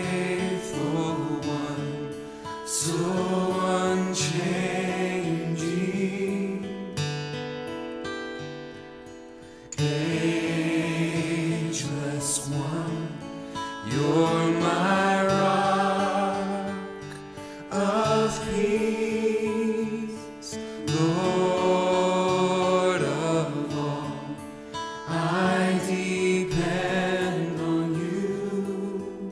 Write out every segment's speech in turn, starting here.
Faithful one, so unchanging, ageless one, you're my rock of peace, Lord of all, I depend on you.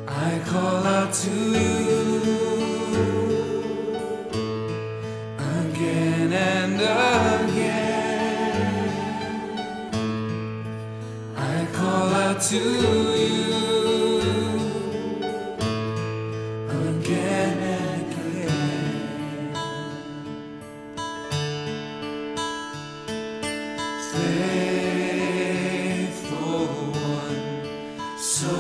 I call out to you again and again. I call out to you again and again. Faithful one, so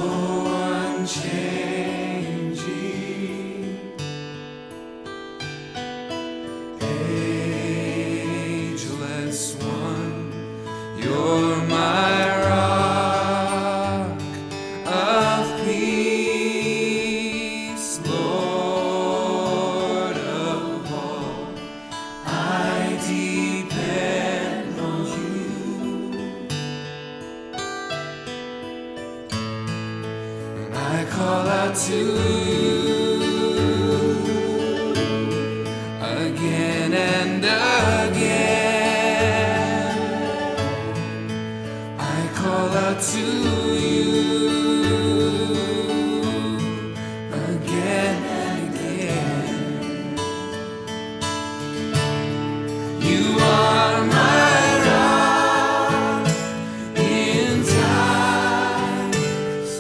unchanging, ageless one, you're my rock of peace, Lord of all, I depend on you. And I call out to you again and again. I call out to you again and again. You are my rock in times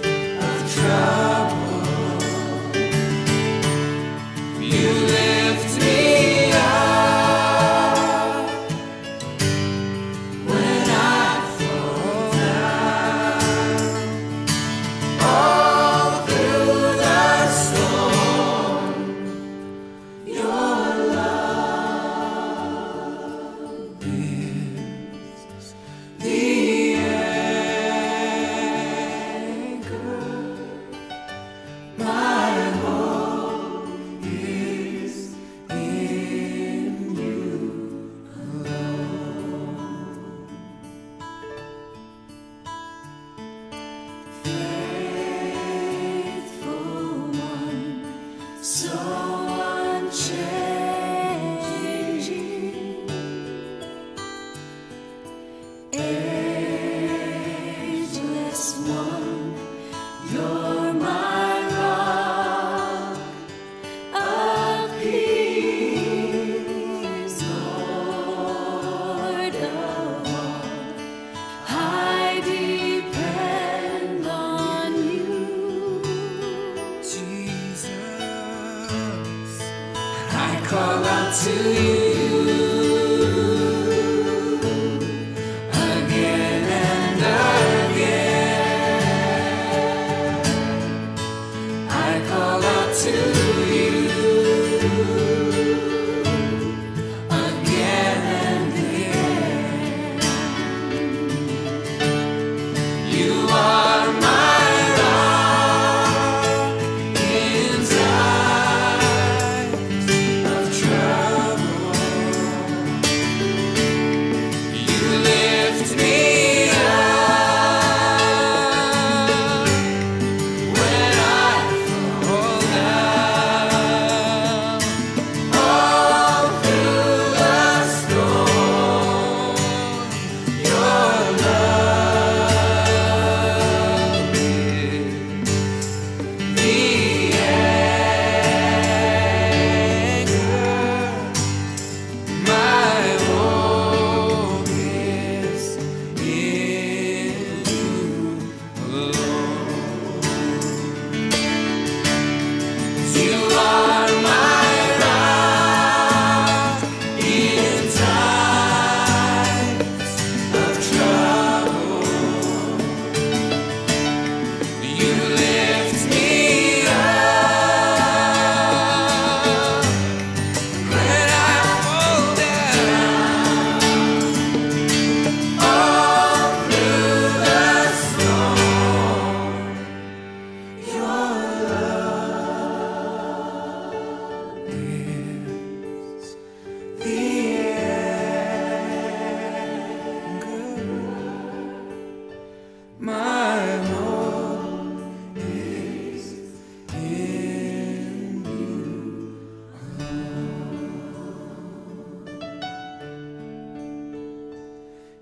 of trouble. You lift me up when I fall down. All through the storm, your love is the anchor. My hope is in you alone. Faithful one, so unchanging, ageless one, you're my rock of peace, Lord of all, I depend on you, Jesus. I call out to you again and again. I call out to you again and again. You are my rock in times of trouble.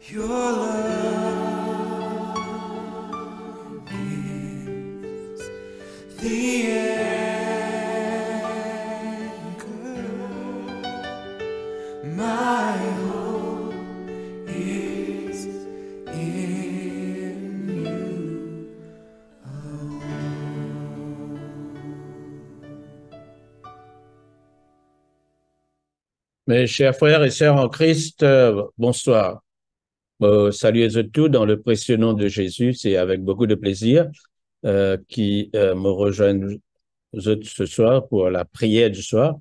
Your love is the anchor. My hope is in you alone. Mes chers frères et sœurs en Christ, bonsoir. Saluez-vous tous dans le précieux nom de Jésus. C'est avec beaucoup de plaisir qui me rejoignent ce soir pour la prière du soir,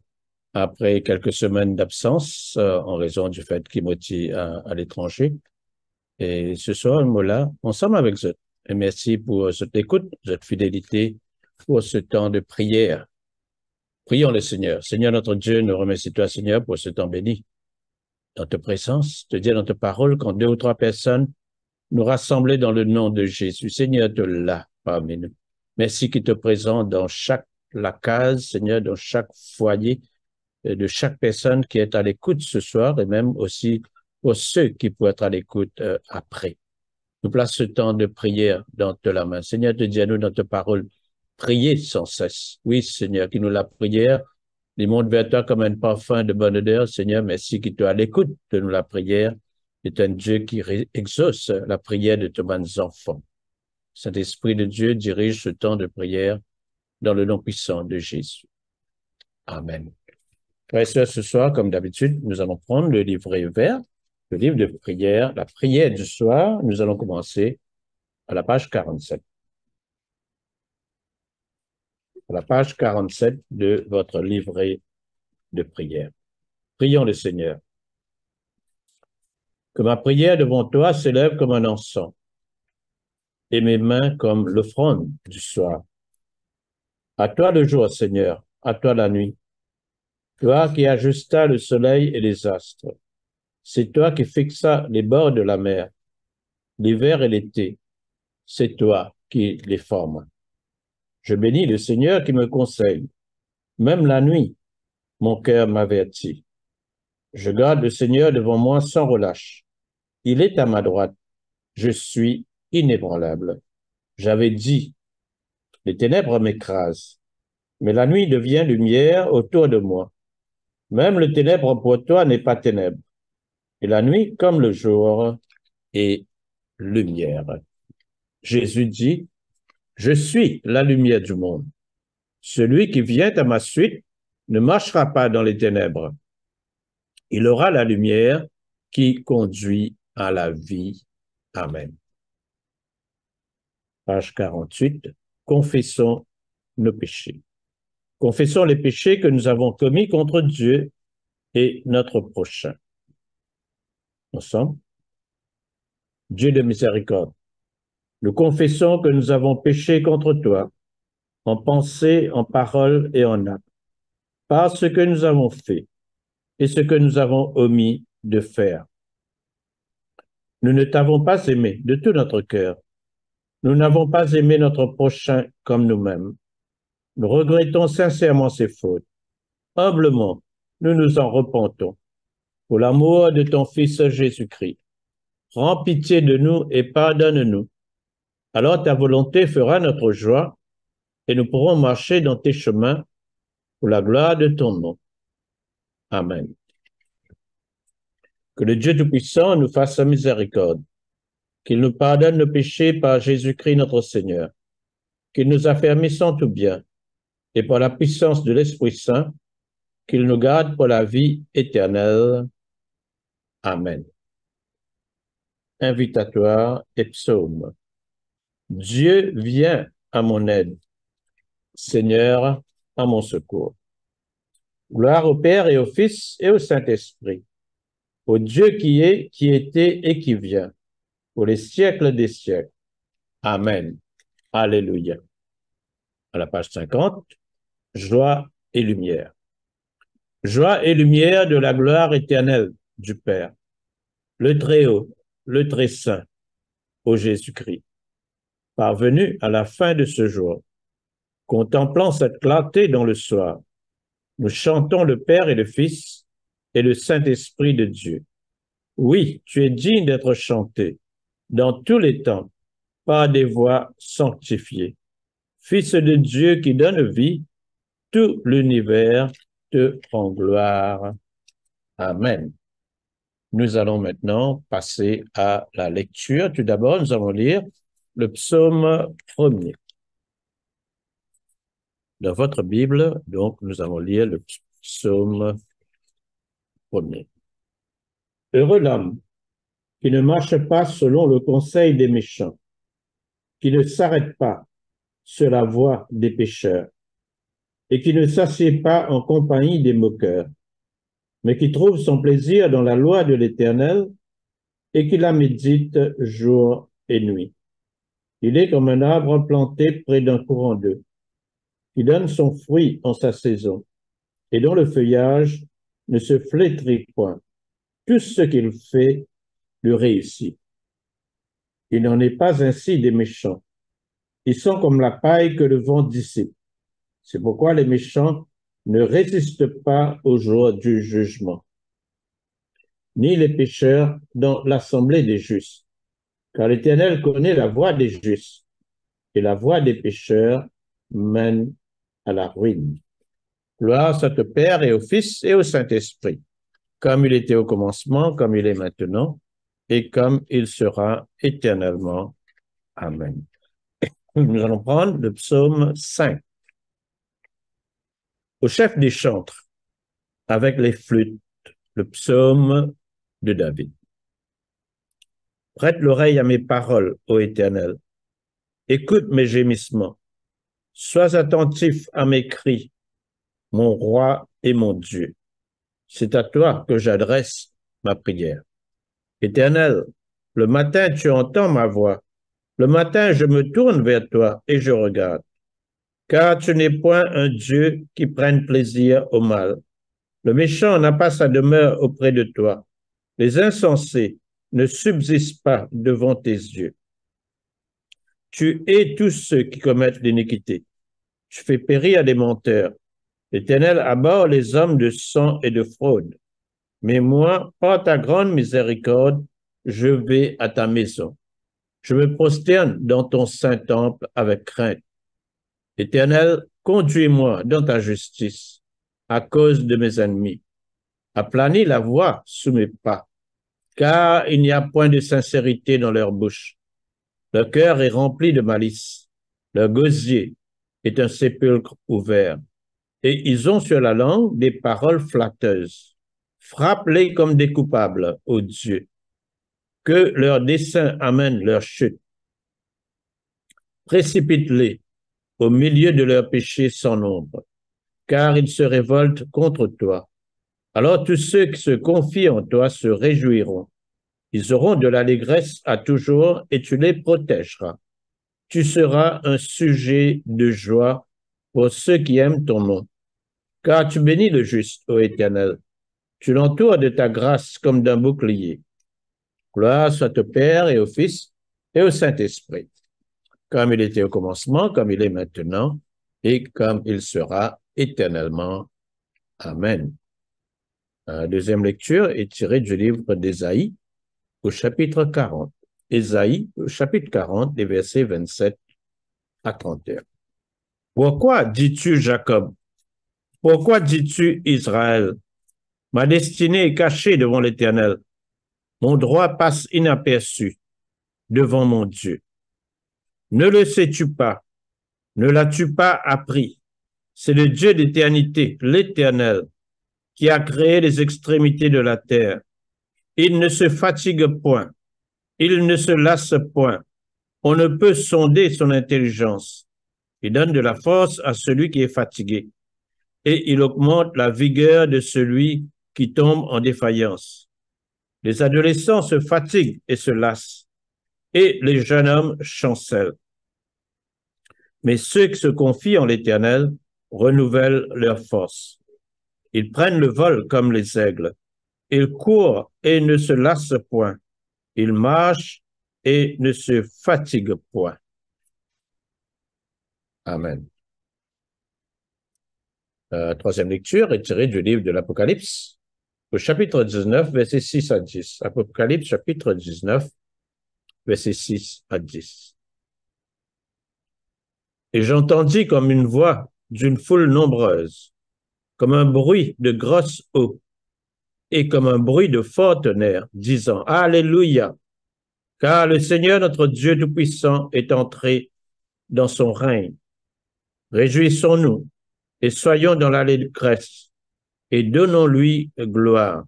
après quelques semaines d'absence en raison du fait qu'Imoti à l'étranger. Et ce soir, nous là, ensemble avec vous. Et merci pour cette écoute, cette fidélité pour ce temps de prière. Prions le Seigneur. Seigneur notre Dieu, nous remercions toi, Seigneur, pour ce temps béni. Dans ta présence, te dire dans ta parole, quand 2 ou 3 personnes nous rassembler dans le nom de Jésus. Seigneur, te là parmi nous. Merci qu'il te présente dans la case, Seigneur, dans chaque foyer, de chaque personne qui est à l'écoute ce soir, et même aussi pour ceux qui pourraient être à l'écoute après. Nous place ce temps de prière dans ta main. Seigneur, te dis à nous dans ta parole, priez sans cesse. Oui, Seigneur, qui nous la prière, il monte vers toi comme un parfum de bonne odeur. Seigneur, merci qu'il te à l'écoute de nous la prière. C'est un Dieu qui exauce la prière de tes bonnes enfants. Saint-Esprit de Dieu dirige ce temps de prière dans le nom puissant de Jésus. Amen. Frères et sœurs, ce soir, comme d'habitude, nous allons prendre le livret vert, le livre de prière, la prière du soir. Nous allons commencer à la page 47. À la page 47 de votre livret de prière. Prions le Seigneur. Que ma prière devant toi s'élève comme un encens, et mes mains comme l'offrande du soir. À toi le jour, Seigneur, à toi la nuit. Toi qui ajustas le soleil et les astres. C'est toi qui fixa les bords de la mer, l'hiver et l'été. C'est toi qui les formes. Je bénis le Seigneur qui me conseille. Même la nuit, mon cœur m'avertit. Je garde le Seigneur devant moi sans relâche. Il est à ma droite. Je suis inébranlable. J'avais dit, les ténèbres m'écrasent, mais la nuit devient lumière autour de moi. Même le ténèbre pour toi n'est pas ténèbre, et la nuit comme le jour est lumière. Jésus dit, je suis la lumière du monde. Celui qui vient à ma suite ne marchera pas dans les ténèbres. Il aura la lumière qui conduit à la vie. Amen. Page 48. Confessons nos péchés. Confessons les péchés que nous avons commis contre Dieu et notre prochain. Ensemble. Dieu de miséricorde, nous confessons que nous avons péché contre toi, en pensée, en parole et en acte, par ce que nous avons fait et ce que nous avons omis de faire. Nous ne t'avons pas aimé de tout notre cœur. Nous n'avons pas aimé notre prochain comme nous-mêmes. Nous regrettons sincèrement ces fautes. Humblement, nous nous en repentons. Pour l'amour de ton Fils Jésus-Christ, prends pitié de nous et pardonne-nous. Alors ta volonté fera notre joie et nous pourrons marcher dans tes chemins pour la gloire de ton nom. Amen. Que le Dieu Tout-Puissant nous fasse miséricorde, qu'il nous pardonne nos péchés par Jésus-Christ notre Seigneur, qu'il nous affermisse en tout bien, et par la puissance de l'Esprit Saint, qu'il nous garde pour la vie éternelle. Amen. Invitatoire et psaume. Dieu vient à mon aide. Seigneur, à mon secours. Gloire au Père et au Fils et au Saint-Esprit, au Dieu qui est, qui était et qui vient, pour les siècles des siècles. Amen. Alléluia. À la page 50, joie et lumière. Joie et lumière de la gloire éternelle du Père, le Très-Haut, le Très-Saint, ô Jésus-Christ. Parvenu à la fin de ce jour, contemplant cette clarté dans le soir, nous chantons le Père et le Fils et le Saint-Esprit de Dieu. Oui, tu es digne d'être chanté dans tous les temps par des voix sanctifiées. Fils de Dieu qui donne vie, tout l'univers te rend gloire. Amen. Nous allons maintenant passer à la lecture. Tout d'abord, nous allons lire le psaume 1er. Dans votre Bible, donc, nous allons lire le psaume 1er. Heureux l'homme qui ne marche pas selon le conseil des méchants, qui ne s'arrête pas sur la voie des pécheurs, et qui ne s'assied pas en compagnie des moqueurs, mais qui trouve son plaisir dans la loi de l'Éternel et qui la médite jour et nuit. Il est comme un arbre planté près d'un courant d'eau, qui donne son fruit en sa saison, et dont le feuillage ne se flétrit point. Tout ce qu'il fait lui réussit. Il n'en est pas ainsi des méchants. Ils sont comme la paille que le vent dissipe. C'est pourquoi les méchants ne résistent pas au jour du jugement, ni les pécheurs dans l'assemblée des justes. Car l'Éternel connaît la voie des justes, et la voie des pécheurs mène à la ruine. Gloire soit au Père et au Fils et au Saint-Esprit, comme il était au commencement, comme il est maintenant, et comme il sera éternellement. Amen. Nous allons prendre le psaume 5. Au chef des chantres, avec les flûtes, le psaume de David. Prête l'oreille à mes paroles, ô Éternel. Écoute mes gémissements. Sois attentif à mes cris, mon roi et mon Dieu. C'est à toi que j'adresse ma prière. Éternel, le matin tu entends ma voix. Le matin je me tourne vers toi et je regarde. Car tu n'es point un Dieu qui prenne plaisir au mal. Le méchant n'a pas sa demeure auprès de toi. Les insensés ne subsistent pas devant tes yeux. Tu hais tous ceux qui commettent l'iniquité. Tu fais périr des menteurs. L'Éternel abhorre les hommes de sang et de fraude. Mais moi, par ta grande miséricorde, je vais à ta maison. Je me prosterne dans ton saint temple avec crainte. Éternel, conduis-moi dans ta justice à cause de mes ennemis. Aplanis la voie sous mes pas, car il n'y a point de sincérité dans leur bouche. Leur cœur est rempli de malice. Leur gosier est un sépulcre ouvert. Et ils ont sur la langue des paroles flatteuses. Frappe-les comme des coupables, ô Dieu. Que leur dessein amène leur chute. Précipite-les au milieu de leurs péchés sans nombre, car ils se révoltent contre toi. Alors tous ceux qui se confient en toi se réjouiront. Ils auront de l'allégresse à toujours et tu les protégeras. Tu seras un sujet de joie pour ceux qui aiment ton nom. Car tu bénis le juste, ô Éternel. Tu l'entoures de ta grâce comme d'un bouclier. Gloire soit au Père et au Fils et au Saint-Esprit, comme il était au commencement, comme il est maintenant, et comme il sera éternellement. Amen. La deuxième lecture est tirée du livre d'Ésaïe au chapitre 40. Ésaïe, au chapitre 40, les versets 27 à 31. Pourquoi dis-tu Jacob? Pourquoi dis-tu Israël? Ma destinée est cachée devant l'Éternel. Mon droit passe inaperçu devant mon Dieu. Ne le sais-tu pas? Ne l'as-tu pas appris? C'est le Dieu d'éternité, l'Éternel, qui a créé les extrémités de la terre. Il ne se fatigue point, il ne se lasse point. On ne peut sonder son intelligence. Il donne de la force à celui qui est fatigué, et il augmente la vigueur de celui qui tombe en défaillance. Les adolescents se fatiguent et se lassent, et les jeunes hommes chancellent. Mais ceux qui se confient en l'Éternel renouvellent leur force. Ils prennent le vol comme les aigles. Ils courent et ne se lassent point. Ils marchent et ne se fatiguent point. Amen. Troisième lecture est tirée du livre de l'Apocalypse au chapitre 19, versets 6 à 10. Apocalypse, chapitre 19, versets 6 à 10. Et j'entendis comme une voix d'une foule nombreuse, comme un bruit de grosse eau, et comme un bruit de fort tonnerre, disant, Alléluia, car le Seigneur notre Dieu Tout-Puissant est entré dans son règne. Réjouissons-nous et soyons dans l'allégresse et donnons-lui gloire,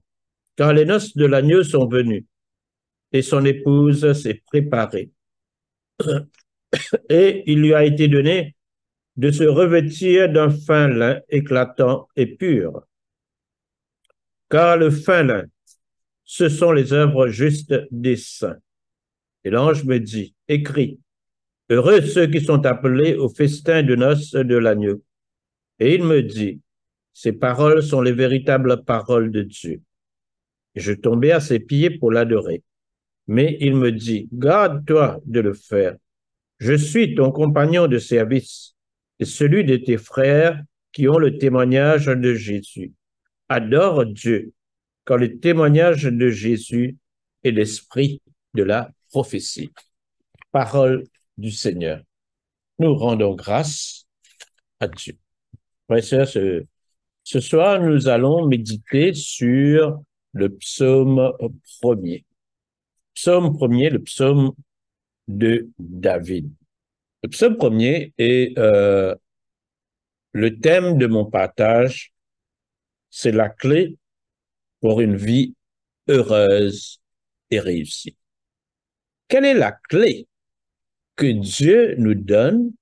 car les noces de l'agneau sont venues et son épouse s'est préparée. Et il lui a été donné de se revêtir d'un fin lin éclatant et pur. Car le fin lin, ce sont les œuvres justes des saints. Et l'ange me dit, écris, heureux ceux qui sont appelés au festin de noces de l'agneau. Et il me dit, ces paroles sont les véritables paroles de Dieu. Et je tombai à ses pieds pour l'adorer. Mais il me dit, garde-toi de le faire. Je suis ton compagnon de service et celui de tes frères qui ont le témoignage de Jésus. Adore Dieu, car le témoignage de Jésus est l'esprit de la prophétie. Parole du Seigneur. Nous rendons grâce à Dieu. Frères et sœurs, ce soir, nous allons méditer sur le psaume premier. Psaume premier, le psaume de David. Le psaume premier est le thème de mon partage, c'est la clé pour une vie heureuse et réussie. Quelle est la clé que Dieu nous donne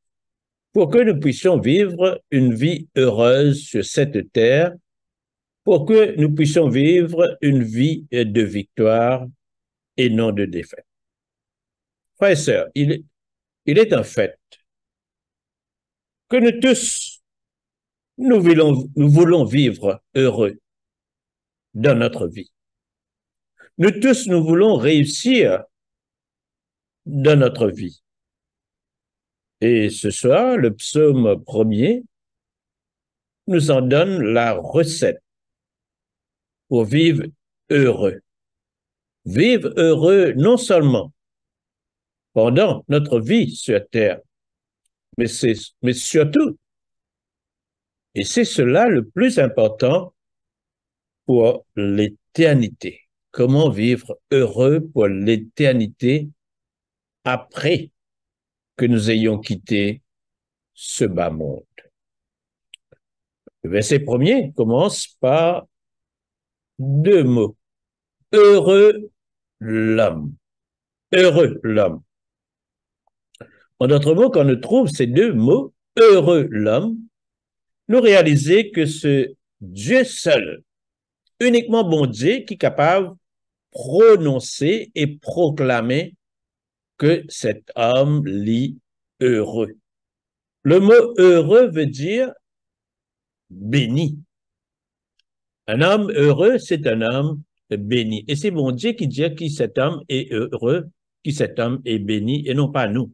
pour que nous puissions vivre une vie heureuse sur cette terre, pour que nous puissions vivre une vie de victoire et non de défaite? Frères et sœurs, il est un fait que nous tous, nous voulons vivre heureux dans notre vie. Nous tous, nous voulons réussir dans notre vie. Et ce soir, le psaume premier nous en donne la recette pour vivre heureux. Vivre heureux non seulement pendant notre vie sur terre, mais surtout, et c'est cela le plus important pour l'éternité. Comment vivre heureux pour l'éternité après que nous ayons quitté ce bas monde. Le verset premier commence par deux mots. Heureux l'homme. Heureux l'homme. En d'autres mots, quand nous trouvons ces deux mots, heureux l'homme, nous réalisons que ce Dieu seul, uniquement bon Dieu, qui est capable de prononcer et proclamer que cet homme lit heureux. Le mot heureux veut dire béni. Un homme heureux, c'est un homme béni. Et c'est bon Dieu qui dit que cet homme est heureux, que cet homme est béni, et non pas nous.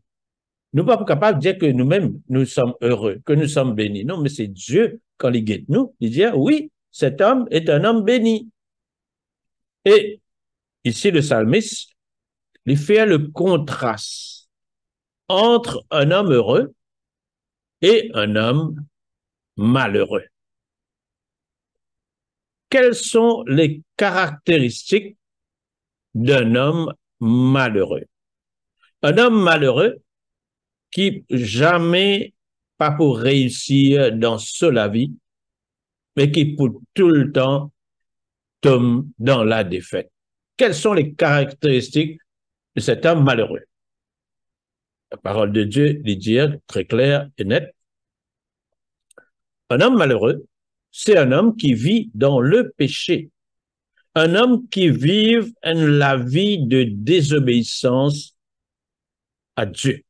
Nous ne sommes pas capables de dire que nous-mêmes, nous sommes heureux, que nous sommes bénis. Non, mais c'est Dieu, quand il guette nous, il dit, oui, cet homme est un homme béni. Et ici, le psalmiste, il fait le contraste entre un homme heureux et un homme malheureux. Quelles sont les caractéristiques d'un homme malheureux? Un homme malheureux qui jamais pas pour réussir dans la vie, mais qui pour tout le temps tombe dans la défaite. Quelles sont les caractéristiques de cet homme malheureux? La parole de Dieu dit dire très clair et net. Un homme malheureux, c'est un homme qui vit dans le péché. Un homme qui vit la vie de désobéissance à Dieu.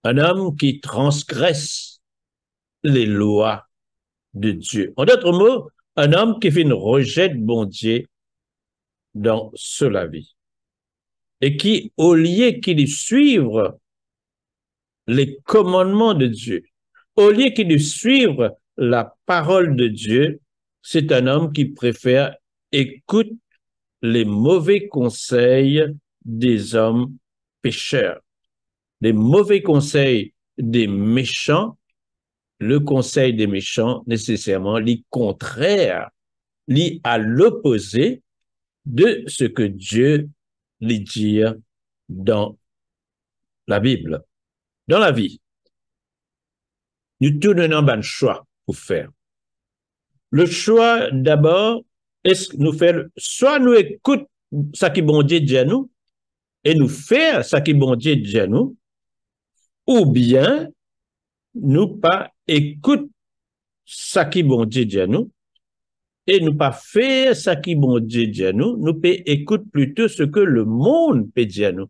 Un homme qui transgresse les lois de Dieu. En d'autres mots, un homme qui fait une rejet de bon Dieu dans la vie. Et qui, au lieu qu'il suive les commandements de Dieu, au lieu qu'il suive la parole de Dieu, c'est un homme qui préfère écoute les mauvais conseils des hommes pécheurs, les mauvais conseils des méchants. Le conseil des méchants, nécessairement, lit contraire, lit à l'opposé de ce que Dieu lui dit dans la Bible. Dans la vie, nous tous avons un choix pour faire. Le choix, d'abord, est-ce que nous faisons, soit nous écoutons ce qui bon Dieu dit à nous, et nous faire ce qui bon Dieu dit à nous, ou bien nous pas écoutons ce qui bon Dieu dit à nous, et nous pas faire ce qui bon Dieu dit à nous, nous peut écouter plutôt ce que le monde peut dire à nous,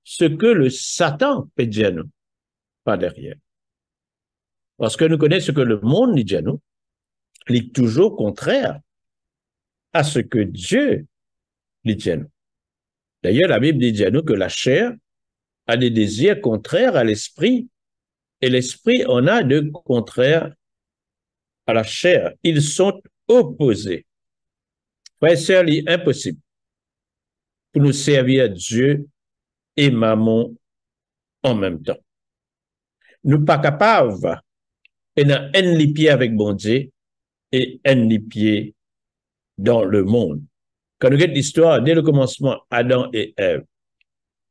ce que le Satan peut dire à nous, pas derrière. Parce que nous connaissons ce que le monde dit à nous, il est toujours contraire à ce que Dieu dit à nous. D'ailleurs, la Bible dit à nous que la chair a des désirs contraires à l'esprit, et l'esprit en a de contraires à la chair. Ils sont opposés. Frère et sœurs, il est impossible pour nous servir Dieu et Mammon en même temps. Nous pas capables et dans un pied avec bon Dieu et un pied dans le monde. Quand nous regardons l'histoire, dès le commencement, Adam et Ève,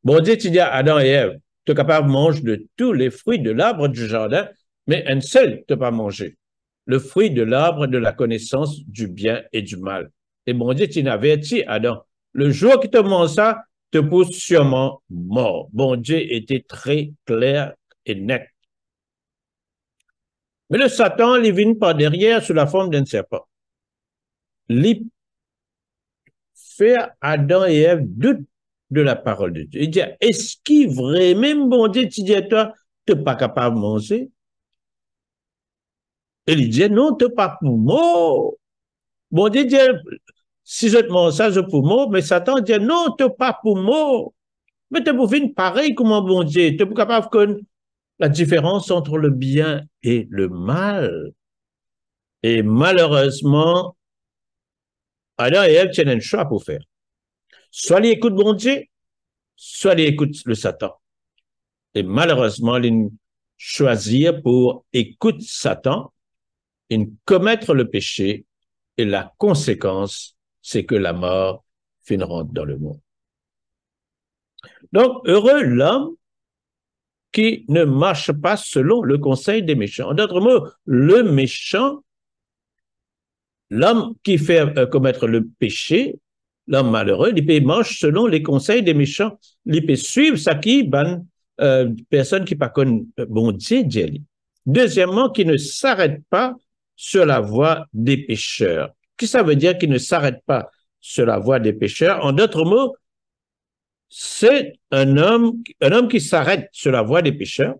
bon Dieu tu dis à Adam et Ève, tu es capable de manger de tous les fruits de l'arbre du jardin, mais un seul tu pas manger. Le fruit de l'arbre de la connaissance du bien et du mal. Et bon Dieu, tu averti Adam, le jour que tu manges ça, te pousse sûrement mort. Bon Dieu était très clair et net. Mais le Satan, il vient par derrière sous la forme d'un serpent. Il fait Adam et Ève doute de la parole de Dieu. Il dit, est-ce qu'il vraiment, bon Dieu, tu dis à toi, tu n'es pas capable de manger? Et il dit, non, tu n'es pas pour mort. Bon Dieu dit, si je te mange ça, je pour mort, mais Satan dit, non, tu n'es pas pour mort. Mais tu es pour venir pareil comme un bon Dieu. Tu es capable de connaître la différence entre le bien et le mal. Et malheureusement, Adam et Ève tiennent un choix pour faire. Soit ils écoutent bon Dieu, soit ils écoutent le Satan. Et malheureusement, ils choisissent pour écouter Satan, ils commettre le péché, et la conséquence, c'est que la mort rentre dans le monde. Donc, heureux l'homme qui ne marche pas selon le conseil des méchants. En d'autres mots, le méchant, l'homme qui fait commettre le péché, l'homme malheureux, il peut marcher selon les conseils des méchants. Il peut suivre ça qui, personne qui pas connaît bon Dieu. Deuxièmement, qui ne s'arrête pas sur la voie des pécheurs. Qu'est-ce que ça veut dire qu'il ne s'arrête pas sur la voie des pécheurs? En d'autres mots, c'est un homme qui s'arrête sur la voie des pécheurs.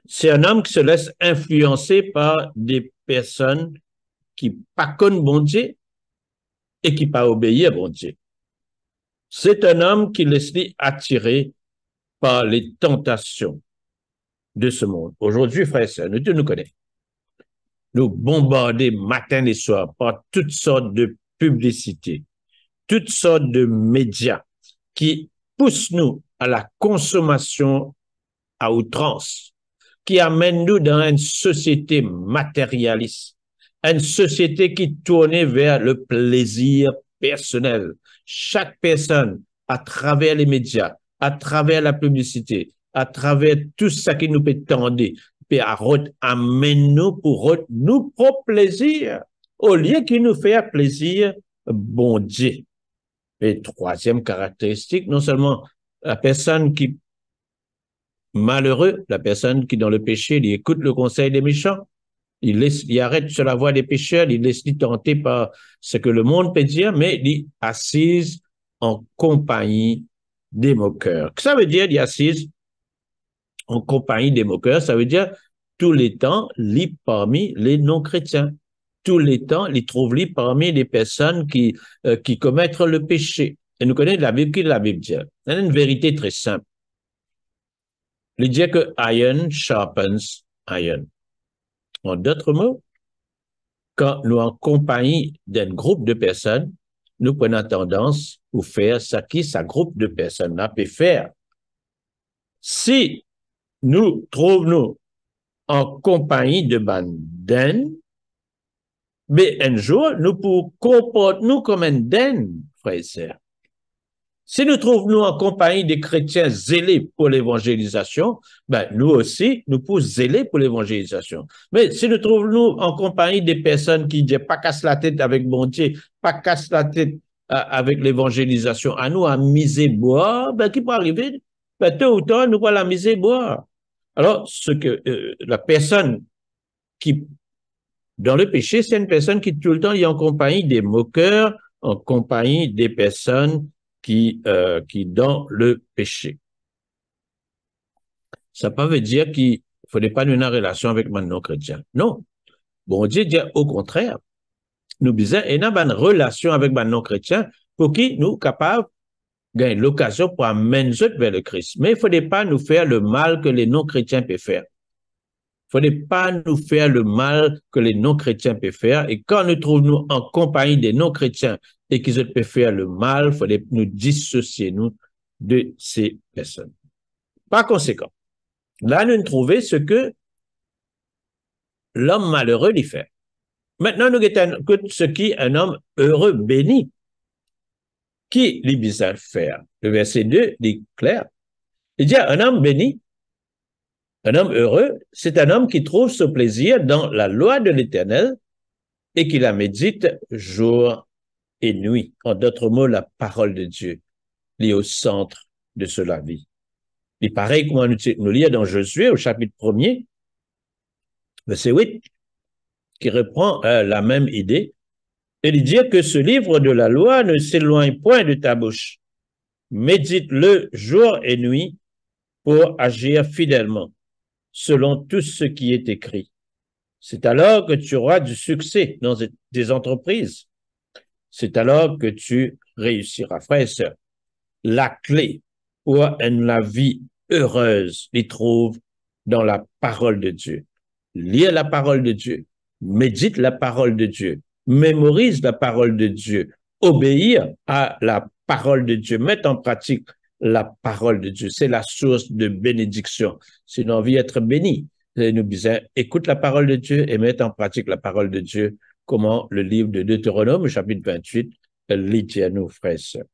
C'est un homme qui se laisse influencer par des personnes qui pas connaissent bon Dieu et qui pas obéissent à bon Dieu. C'est un homme qui laisse attirer par les tentations de ce monde. Aujourd'hui, frères et sœurs, nous tous nous connaissons. Nous bombardés matin et soir par toutes sortes de publicités, toutes sortes de médias qui poussent nous à la consommation à outrance, qui amènent nous dans une société matérialiste, une société qui tourne vers le plaisir personnel. Chaque personne, à travers les médias, à travers la publicité, à travers tout ce qui nous peut tendre, amène nous pour nous propre plaisir, au lieu qu'il nous fait plaisir, bon Dieu. Et troisième caractéristique, non seulement la personne qui malheureux, la personne qui dans le péché, il écoute le conseil des méchants, il arrête sur la voie des pécheurs, il laisse tenter par ce que le monde peut dire, mais il est assise en compagnie des moqueurs. Ça veut dire, il est assise en compagnie des moqueurs, ça veut dire tous les temps, il parmi les non-chrétiens. Tous les temps, il trouve parmi les personnes qui commettent le péché. Et nous connaissons la Bible, qui la Bible dit. C'est une vérité très simple. Il dit que iron sharpens iron. En d'autres mots, quand nous en compagnie d'un groupe de personnes, nous prenons tendance pour faire ce qui ce groupe de personnes là peut faire. Si nous trouvons en compagnie de bandes, mais un jour, nous pouvons comporter nous comme un den, frères et sœurs. Si nous trouvons en compagnie des chrétiens zélés pour l'évangélisation, ben, nous aussi, nous pouvons zéler pour l'évangélisation. Mais si nous trouvons en compagnie des personnes qui disent pas casse la tête avec bon Dieu, pas casse la tête avec l'évangélisation, à nous à miser boire, ben, qui peut arriver? Ben, tôt ou tard, nous allons la miser boire. Alors, ce que la personne qui, dans le péché, c'est une personne qui tout le temps est en compagnie des moqueurs, en compagnie des personnes qui dans le péché. Ça ne veut pas dire qu'il ne faudrait pas avoir une relation avec un non-chrétien. Non. Bon Dieu dit au contraire. Nous disons, il y a une relation avec un non-chrétien pour qui nous sommes capables de gagner l'occasion pour amener vers le Christ. Mais il ne faudrait pas nous faire le mal que les non-chrétiens peuvent faire. Il ne faudrait pas nous faire le mal que les non-chrétiens peuvent faire. Et quand nous trouvons en compagnie des non-chrétiens et qu'ils peuvent faire le mal, il faudrait nous dissocier, nous, de ces personnes. Par conséquent, là, nous trouvons ce que l'homme malheureux lui fait. Maintenant, nous écoutons ce qui est un homme heureux, béni. Qui lui besoin faire? Le verset 2 dit clair. Il dit un homme béni, un homme heureux, c'est un homme qui trouve ce plaisir dans la loi de l'Éternel et qui la médite jour et nuit. En d'autres mots, la parole de Dieu est au centre de cela vie. Et pareil, comment nous lire dans Josué au chapitre 1er, verset 8, qui reprend la même idée, et il dit que ce livre de la loi ne s'éloigne point de ta bouche. Médite-le jour et nuit pour agir fidèlement, selon tout ce qui est écrit. C'est alors que tu auras du succès dans tes entreprises. C'est alors que tu réussiras. Frères et sœurs, la clé pour une vie heureuse, il trouve dans la parole de Dieu. Lire la parole de Dieu, médite la parole de Dieu, mémorise la parole de Dieu, obéir à la parole de Dieu, mettre en pratique la parole de Dieu. C'est la source de bénédiction. Si nous envie d'être béni, nous disons, écoute la parole de Dieu et mette en pratique la parole de Dieu, comment le livre de Deutéronome, chapitre 28, lit à nous, frères et sœurs.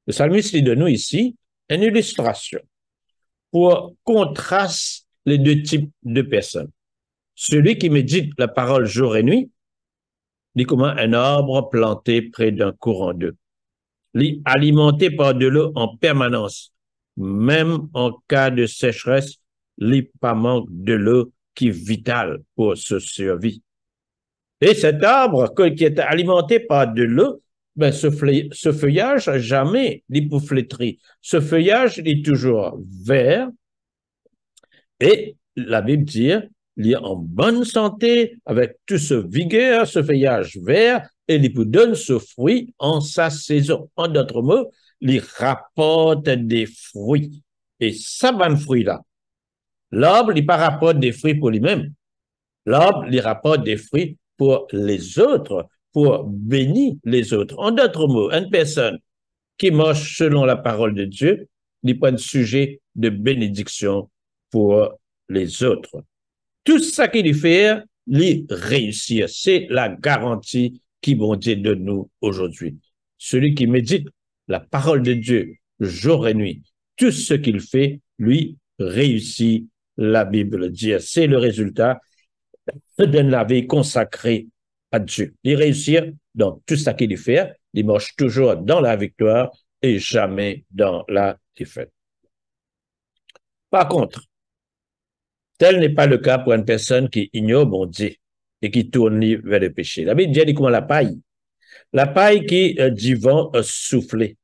Le psalmiste lit de nous ici une illustration pour contraste les deux types de personnes. Celui qui médite la parole jour et nuit, dit comment un arbre planté près d'un courant d'eau, alimenté par de l'eau en permanence, même en cas de sécheresse, pas manque de l'eau qui est vitale pour se survivre. Et cet arbre qui est alimenté par de l'eau, ben ce feuillage jamais il peut flétrir. Ce feuillage est toujours vert et la Bible dit il est en bonne santé avec tout ce vigueur, ce feuillage vert et il peut donner ce fruit en sa saison. En d'autres mots, il rapporte des fruits. Et ça va fruit-là. L'arbre, il pas rapporte des fruits pour lui-même. L'arbre, il rapporte des fruits pour les autres, pour bénir les autres. En d'autres mots, une personne qui marche selon la parole de Dieu, il prend un sujet de bénédiction pour les autres. Tout ça qu'il fait, il réussir. C'est la garantie qui bon Dieu donne nous aujourd'hui. Celui qui médite la parole de Dieu jour et nuit, tout ce qu'il fait, lui, réussit. La Bible dit, c'est le résultat d'une vie consacrée à Dieu. Il réussit dans tout ce qu'il fait, il marche toujours dans la victoire et jamais dans la défaite. Par contre, tel n'est pas le cas pour une personne qui ignore bon Dieu et qui tourne vers le péché. La Bible dit comment la paille qui du vent soufflé.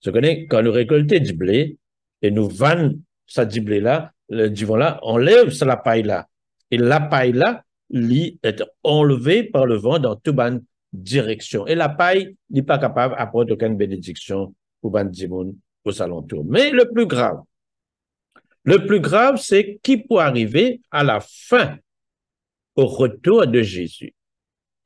Vous connaissez, quand nous récoltons du blé et nous vendons ça du blé là, du vent là, on lève ça la paille là. Et la paille là, est enlevée par le vent dans toute bonne direction. Et la paille n'est pas capable d'apporter aucune bénédiction pour ban dimoun aux alentours. Mais le plus grave, c'est qui peut arriver à la fin, au retour de Jésus.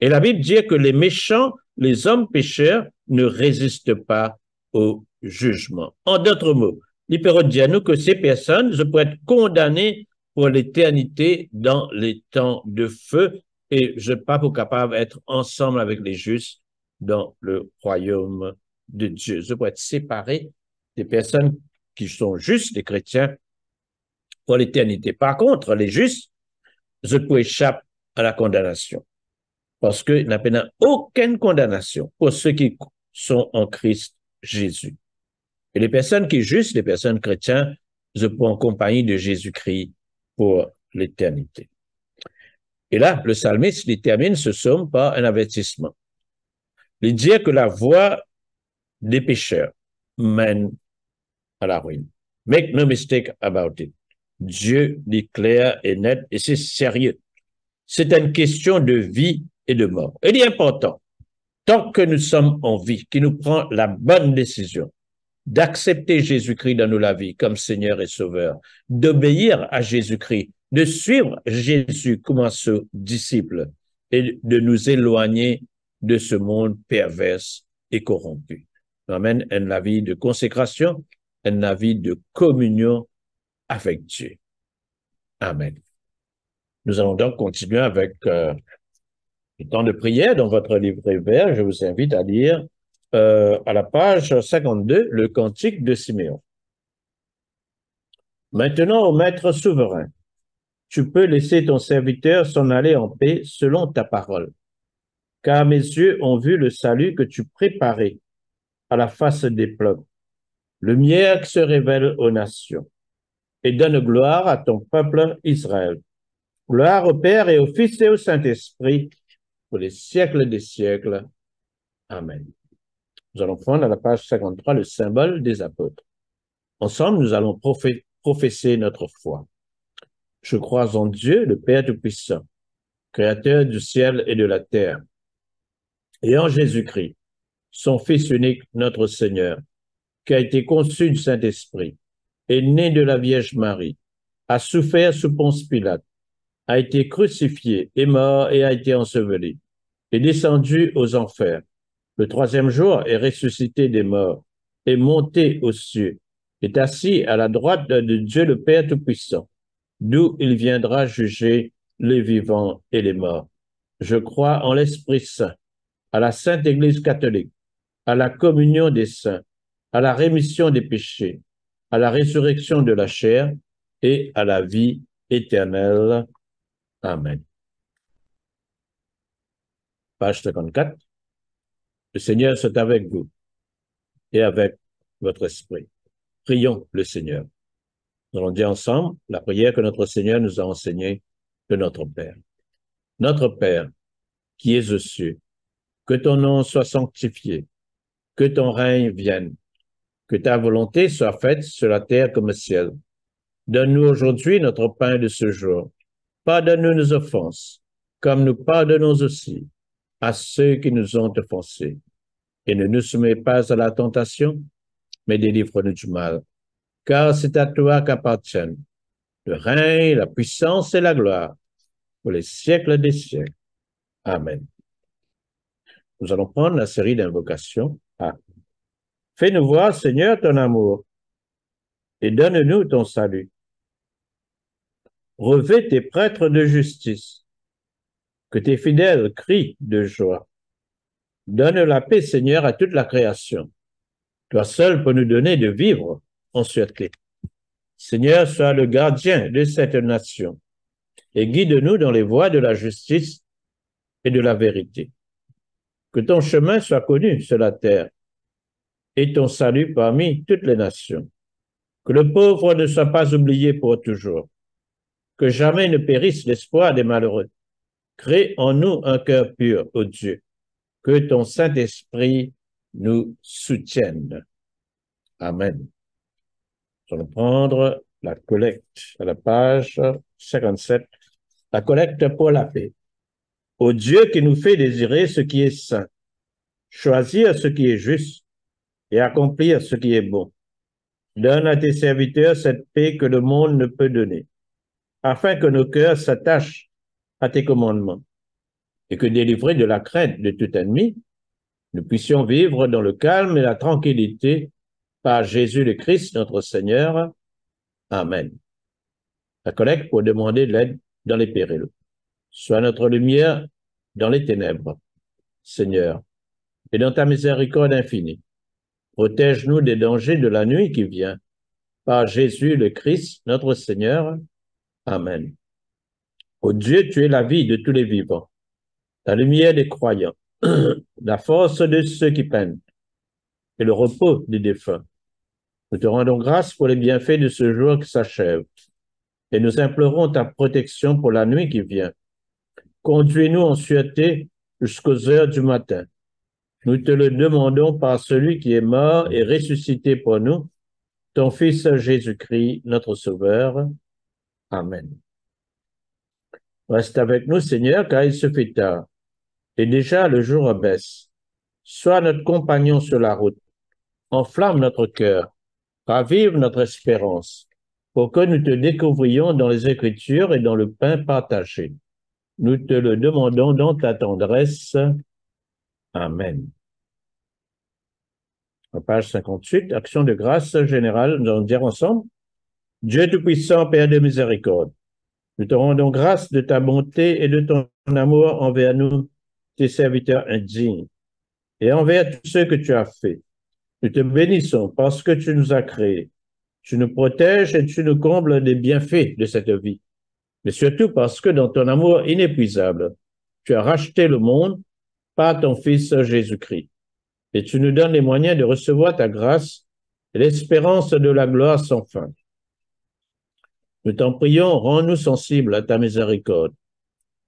Et la Bible dit que les méchants, les hommes pécheurs, ne résistent pas au jugement. En d'autres mots, il peut dire à nous que ces personnes je peux être condamnées pour l'éternité dans les temps de feu et je ne suis pas capable d'être ensemble avec les justes dans le royaume de Dieu. Je peux être séparé des personnes qui sont justes, les chrétiens, pour l'éternité. Par contre, les justes, je peux échapper à la condamnation parce qu'il n'y a aucune condamnation pour ceux qui sont en Christ Jésus. Et les personnes qui sont justes, les personnes chrétiennes, je peux en compagnie de Jésus-Christ pour l'éternité. Et là, le psalmiste il termine ce psaume par un avertissement. Il dit que la voie des pécheurs mène à la ruine. Make no mistake about it. Dieu dit clair et net, et c'est sérieux. C'est une question de vie et de mort. Il est important, tant que nous sommes en vie, qu'il nous prend la bonne décision d'accepter Jésus-Christ dans nos vies comme Seigneur et Sauveur, d'obéir à Jésus-Christ, de suivre Jésus comme un disciple et de nous éloigner de ce monde pervers et corrompu. Nous amène une vie de consécration, une vie de communion avec Dieu. Amen. Nous allons donc continuer avec le temps de prière dans votre livret vert. Je vous invite à lire à la page 52, le cantique de Siméon. Maintenant, ô Maître souverain, tu peux laisser ton serviteur s'en aller en paix selon ta parole, car mes yeux ont vu le salut que tu préparais à la face des peuples, lumière qui se révèle aux nations, et donne gloire à ton peuple Israël. Gloire au Père et au Fils et au Saint-Esprit, pour les siècles des siècles. Amen. Nous allons prendre à la page 53 le symbole des apôtres. Ensemble, nous allons professer notre foi. Je crois en Dieu, le Père Tout-Puissant, Créateur du ciel et de la terre, et en Jésus-Christ, son Fils unique, notre Seigneur, qui a été conçu du Saint-Esprit, est né de la Vierge Marie, a souffert sous Ponce Pilate, a été crucifié, est mort et a été enseveli, est descendu aux enfers. Le troisième jour est ressuscité des morts, est monté aux cieux, est assis à la droite de Dieu le Père Tout-Puissant, d'où il viendra juger les vivants et les morts. Je crois en l'Esprit Saint, à la Sainte Église catholique, à la communion des saints, à la rémission des péchés, à la résurrection de la chair et à la vie éternelle. Amen. Page 54. Le Seigneur soit avec vous et avec votre esprit. Prions le Seigneur. Nous allons dire ensemble la prière que notre Seigneur nous a enseignée de notre Père. Notre Père, qui es aux cieux, que ton nom soit sanctifié, que ton règne vienne, que ta volonté soit faite sur la terre comme au ciel. Donne-nous aujourd'hui notre pain de ce jour. Pardonne-nous nos offenses, comme nous pardonnons aussi à ceux qui nous ont offensés. Et ne nous soumets pas à la tentation, mais délivre-nous du mal. Car c'est à toi qu'appartiennent le règne, la puissance et la gloire pour les siècles des siècles. Amen. Nous allons prendre la série d'invocations. Fais-nous voir, Seigneur, ton amour et donne-nous ton salut. Revêt tes prêtres de justice, que tes fidèles crient de joie. Donne la paix, Seigneur, à toute la création. Toi seul peux nous donner de vivre en sûreté. Seigneur, sois le gardien de cette nation et guide-nous dans les voies de la justice et de la vérité. Que ton chemin soit connu sur la terre et ton salut parmi toutes les nations. Que le pauvre ne soit pas oublié pour toujours. Que jamais ne périsse l'espoir des malheureux. Crée en nous un cœur pur, ô Dieu. Que ton Saint-Esprit nous soutienne. Amen. Nous allons prendre la collecte à la page 57. La collecte pour la paix. Ô Dieu qui nous fait désirer ce qui est saint, choisir ce qui est juste et accomplir ce qui est bon. Donne à tes serviteurs cette paix que le monde ne peut donner, afin que nos cœurs s'attachent à tes commandements et que, délivrés de la crainte de tout ennemi, nous puissions vivre dans le calme et la tranquillité par Jésus le Christ, notre Seigneur. Amen. La collecte pour demander de l'aide dans les périls. Sois notre lumière dans les ténèbres, Seigneur, et dans ta miséricorde infinie. Protège-nous des dangers de la nuit qui vient. Par Jésus le Christ, notre Seigneur. Amen. Ô Dieu, tu es la vie de tous les vivants, la lumière des croyants, la force de ceux qui peinent et le repos des défunts. Nous te rendons grâce pour les bienfaits de ce jour qui s'achève et nous implorons ta protection pour la nuit qui vient. Conduis-nous en sûreté jusqu'aux heures du matin. Nous te le demandons par celui qui est mort et ressuscité pour nous, ton Fils Jésus-Christ, notre Sauveur. Amen. Reste avec nous, Seigneur, car il se fait tard, et déjà le jour abaisse. Sois notre compagnon sur la route, enflamme notre cœur, ravive notre espérance, pour que nous te découvrions dans les Écritures et dans le pain partagé. Nous te le demandons dans ta tendresse. Amen. À page 58, action de grâce générale, nous allons dire ensemble. Dieu Tout-Puissant, Père de miséricorde, nous te rendons grâce de ta bonté et de ton amour envers nous, tes serviteurs indignes, et envers tous ceux que tu as faits. Nous te bénissons parce que tu nous as créés. Tu nous protèges et tu nous combles des bienfaits de cette vie. Mais surtout parce que dans ton amour inépuisable, tu as racheté le monde par ton Fils Jésus-Christ. Et tu nous donnes les moyens de recevoir ta grâce et l'espérance de la gloire sans fin. Nous t'en prions, rends-nous sensibles à ta miséricorde,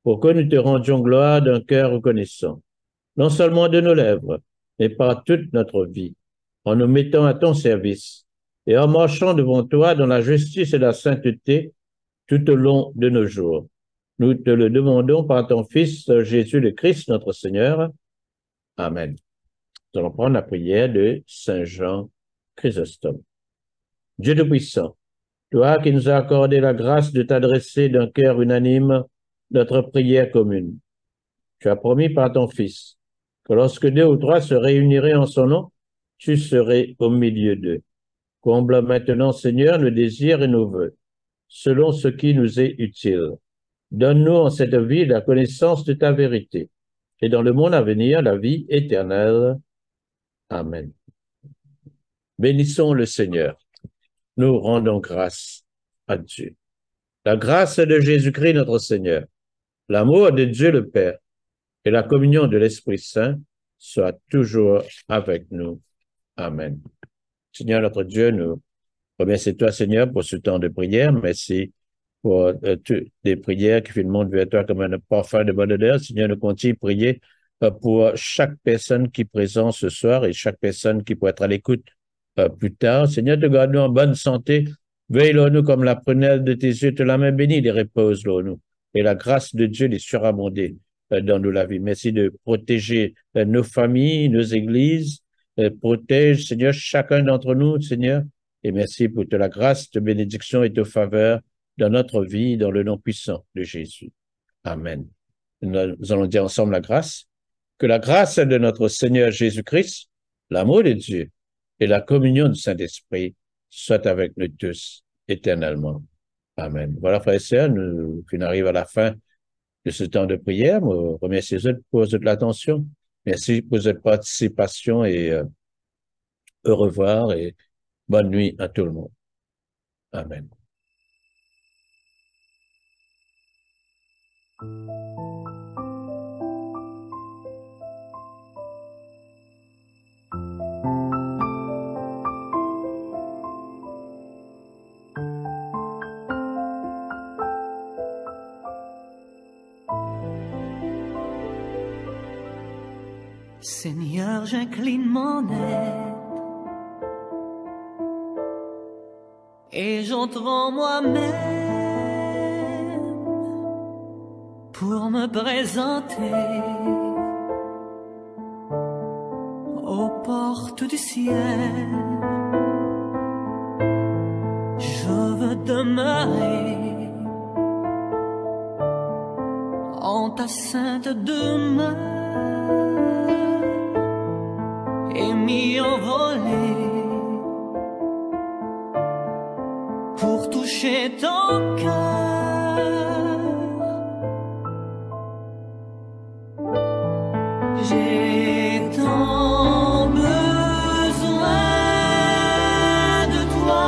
pour que nous te rendions gloire d'un cœur reconnaissant, non seulement de nos lèvres, mais par toute notre vie, en nous mettant à ton service et en marchant devant toi dans la justice et la sainteté tout au long de nos jours. Nous te le demandons par ton Fils Jésus le Christ, notre Seigneur. Amen. Nous allons prendre la prière de Saint Jean Chrysostome. Dieu Tout-Puissant, toi qui nous as accordé la grâce de t'adresser d'un cœur unanime notre prière commune, tu as promis par ton Fils que lorsque 2 ou 3 se réuniraient en son nom, tu serais au milieu d'eux. Comble maintenant, Seigneur, nos désirs et nos vœux, selon ce qui nous est utile. Donne-nous en cette vie la connaissance de ta vérité, et dans le monde à venir, la vie éternelle. Amen. Bénissons le Seigneur. Nous rendons grâce à Dieu. La grâce de Jésus-Christ notre Seigneur, l'amour de Dieu le Père et la communion de l'Esprit Saint soient toujours avec nous. Amen. Seigneur notre Dieu, nous remercions toi, Seigneur, pour ce temps de prière. Merci pour toutes les prières qui montent vers toi comme un parfum de bonne odeur. Seigneur, nous continuons de prier pour chaque personne qui est présente ce soir et chaque personne qui pourrait être à l'écoute plus tard. Seigneur, te garde-nous en bonne santé. Veille-nous comme la prunelle de tes yeux, te la main bénie, les repose-nous. Et la grâce de Dieu les surabonder dans nous la vie. Merci de protéger nos familles, nos églises. Protège, Seigneur, chacun d'entre nous, Seigneur. Et merci pour toute la grâce, de bénédiction et de faveur dans notre vie, dans le nom puissant de Jésus. Amen. Nous allons dire ensemble la grâce. Que la grâce de notre Seigneur Jésus-Christ, l'amour de Dieu et la communion du Saint-Esprit soient avec nous tous éternellement. Amen. Voilà, frères et sœurs, nous arrivons à la fin de ce temps de prière. Nous remercions pour votre attention. Merci pour votre participation et au revoir et bonne nuit à tout le monde. Amen. Seigneur, j'incline mon aide et j'entre en moi-même pour me présenter aux portes du ciel. Je veux demeurer en ta ta sainte demeure et m'y envoler pour toucher ton cœur. J'ai tant besoin de toi,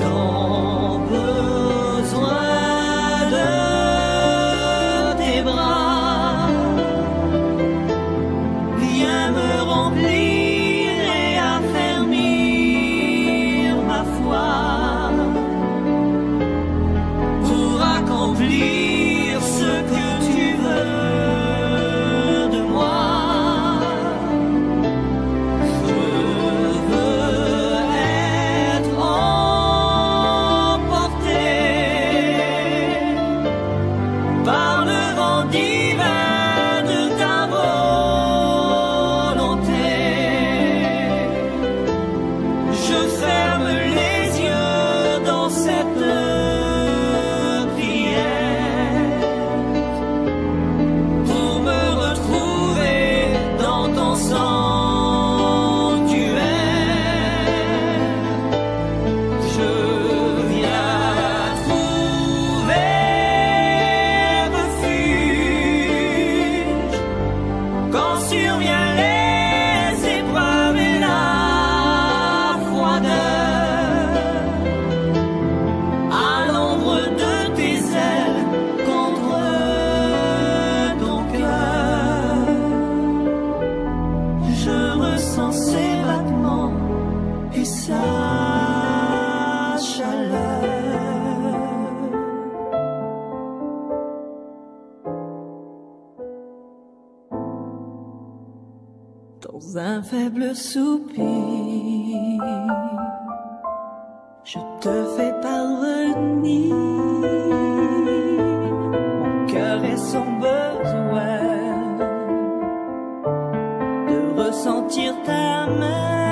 tant besoin de tes bras. Viens me remplir et affermir ma foi pour accomplir ce que tu veux de moi. Je veux être emporté par le vent divin de ta volonté. Je ferme les yeux dans cette prière pour me retrouver dans ton sanctuaire. Je viens trouver refuge quand survient les épreuves et la froideur. À l'ombre de tes ailes contre ton cœur, je ressens ses battements et sa chaleur. Dans un faible soupir, je te fais parvenir mon cœur et son besoin de ressentir ta main